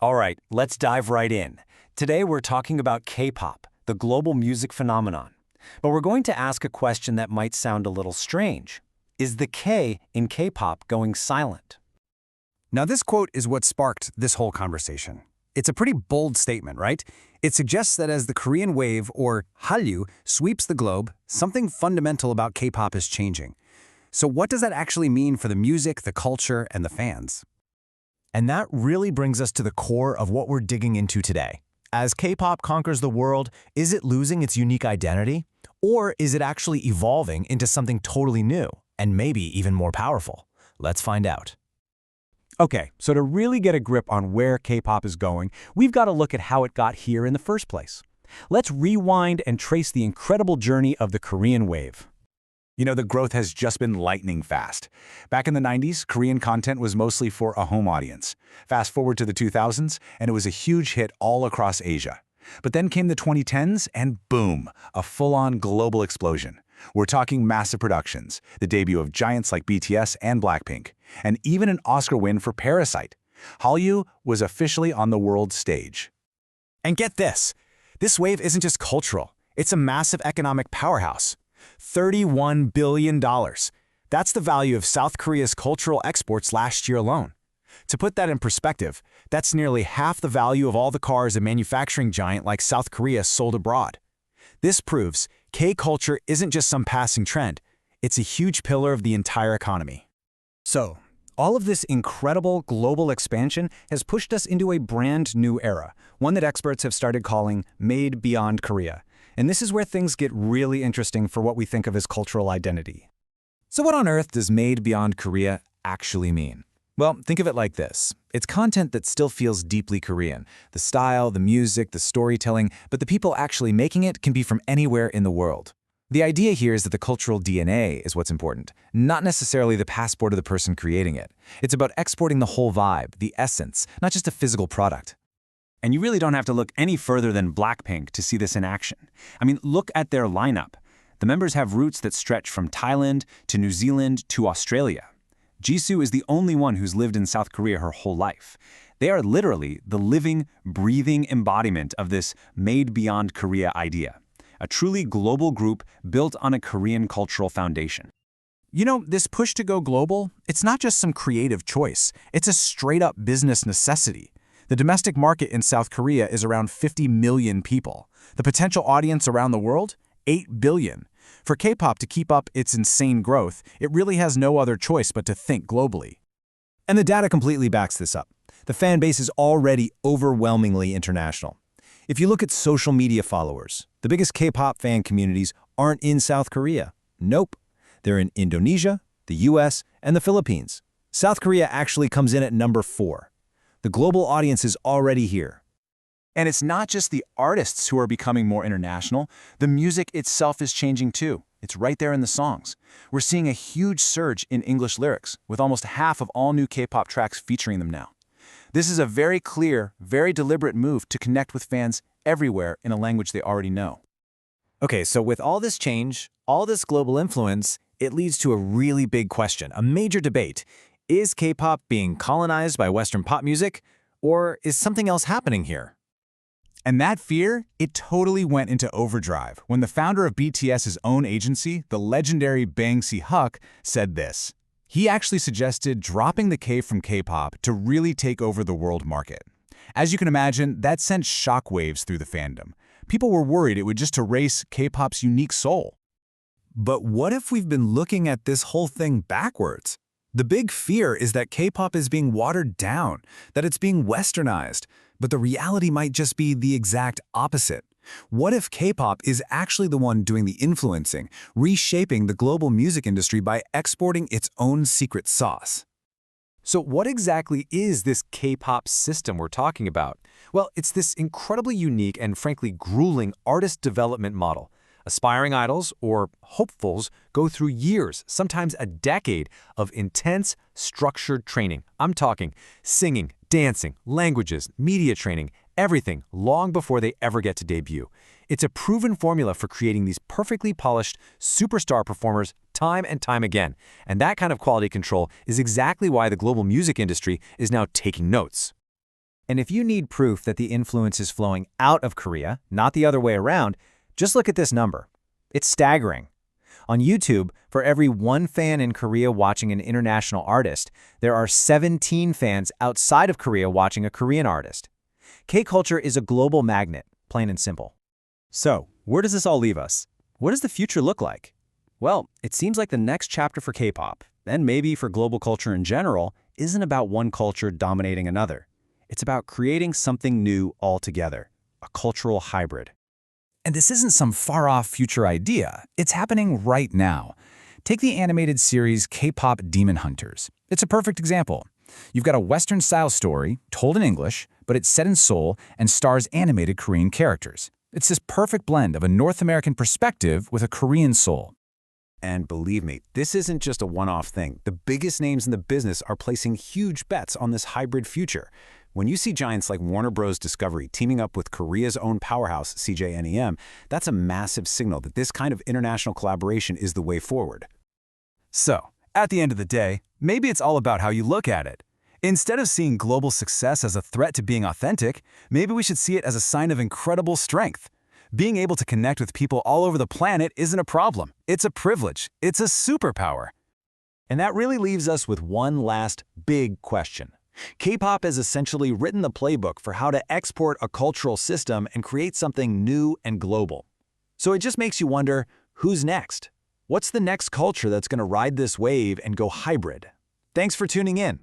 All right, let's dive right in. Today we're talking about K-pop, the global music phenomenon. But we're going to ask a question that might sound a little strange. Is the K in K-pop going silent? Now, this quote is what sparked this whole conversation. It's a pretty bold statement, right? It suggests that as the Korean wave, or Hallyu, sweeps the globe, something fundamental about K-pop is changing. So what does that actually mean for the music, the culture, and the fans? And that really brings us to the core of what we're digging into today. As K-pop conquers the world, is it losing its unique identity? Or is it actually evolving into something totally new, and maybe even more powerful? Let's find out. Okay, so to really get a grip on where K-pop is going, we've got to look at how it got here in the first place. Let's rewind and trace the incredible journey of the Korean wave. You know, the growth has just been lightning fast. Back in the 90s, Korean content was mostly for a home audience. Fast forward to the 2000s, and it was a huge hit all across Asia. But then came the 2010s, and boom, a full-on global explosion. We're talking massive productions, the debut of giants like BTS and Blackpink, and even an Oscar win for Parasite. Hallyu was officially on the world stage. And get this wave isn't just cultural, it's a massive economic powerhouse. $31 billion. That's the value of South Korea's cultural exports last year alone. To put that in perspective, that's nearly half the value of all the cars a manufacturing giant like South Korea sold abroad. This proves K-culture isn't just some passing trend, it's a huge pillar of the entire economy. So, all of this incredible global expansion has pushed us into a brand new era, one that experts have started calling Made Beyond Korea. And this is where things get really interesting for what we think of as cultural identity. So what on earth does Made Beyond Korea actually mean? Well, think of it like this. It's content that still feels deeply Korean. The style, the music, the storytelling, but the people actually making it can be from anywhere in the world. The idea here is that the cultural DNA is what's important, not necessarily the passport of the person creating it. It's about exporting the whole vibe, the essence, not just a physical product. And you really don't have to look any further than Blackpink to see this in action. I mean, look at their lineup. The members have roots that stretch from Thailand to New Zealand to Australia. Jisoo is the only one who's lived in South Korea her whole life. They are literally the living, breathing embodiment of this Made Beyond Korea idea, a truly global group built on a Korean cultural foundation. You know, this push to go global, it's not just some creative choice. It's a straight-up business necessity. The domestic market in South Korea is around 50 million people. The potential audience around the world? 8 billion. For K-pop to keep up its insane growth, it really has no other choice but to think globally. And the data completely backs this up. The fan base is already overwhelmingly international. If you look at social media followers, the biggest K-pop fan communities aren't in South Korea. Nope. They're in Indonesia, the US, and the Philippines. South Korea actually comes in at number 4. The global audience is already here. And it's not just the artists who are becoming more international. The music itself is changing too. It's right there in the songs. We're seeing a huge surge in English lyrics, with almost half of all new K-pop tracks featuring them now. This is a very clear, very deliberate move to connect with fans everywhere in a language they already know. Okay, so with all this change, all this global influence, it leads to a really big question, a major debate. Is K-pop being colonized by Western pop music, or is something else happening here? And that fear, it totally went into overdrive when the founder of BTS's own agency, the legendary Bang Si-hyuk, said this. He actually suggested dropping the K from K-pop to really take over the world market. As you can imagine, that sent shockwaves through the fandom. People were worried it would just erase K-pop's unique soul. But what if we've been looking at this whole thing backwards? The big fear is that K-pop is being watered down, that it's being westernized, but the reality might just be the exact opposite. What if K-pop is actually the one doing the influencing, reshaping the global music industry by exporting its own secret sauce? So what exactly is this K-pop system we're talking about? Well, it's this incredibly unique and frankly grueling artist development model. Aspiring idols, or hopefuls, go through years, sometimes a decade, of intense, structured training. I'm talking singing, dancing, languages, media training, everything long before they ever get to debut. It's a proven formula for creating these perfectly polished superstar performers time and time again. And that kind of quality control is exactly why the global music industry is now taking notes. And if you need proof that the influence is flowing out of Korea, not the other way around, just look at this number. It's staggering. On YouTube, for every 1 fan in Korea watching an international artist, there are 17 fans outside of Korea watching a Korean artist. K-culture is a global magnet, plain and simple. So, where does this all leave us? What does the future look like? Well, it seems like the next chapter for K-pop, and maybe for global culture in general, isn't about one culture dominating another. It's about creating something new altogether, a cultural hybrid. And this isn't some far-off future idea. It's happening right now. Take the animated series K-pop Demon Hunters. It's a perfect example. You've got a Western-style story, told in English, but it's set in Seoul and stars animated Korean characters. It's this perfect blend of a North American perspective with a Korean soul. And believe me, this isn't just a one-off thing. The biggest names in the business are placing huge bets on this hybrid future. When you see giants like Warner Bros. Discovery teaming up with Korea's own powerhouse, CJ that's a massive signal that this kind of international collaboration is the way forward. So, at the end of the day, maybe it's all about how you look at it. Instead of seeing global success as a threat to being authentic, maybe we should see it as a sign of incredible strength. Being able to connect with people all over the planet isn't a problem. It's a privilege. It's a superpower. And that really leaves us with one last big question. K-pop has essentially written the playbook for how to export a cultural system and create something new and global. So it just makes you wonder, who's next? What's the next culture that's going to ride this wave and go hybrid? Thanks for tuning in.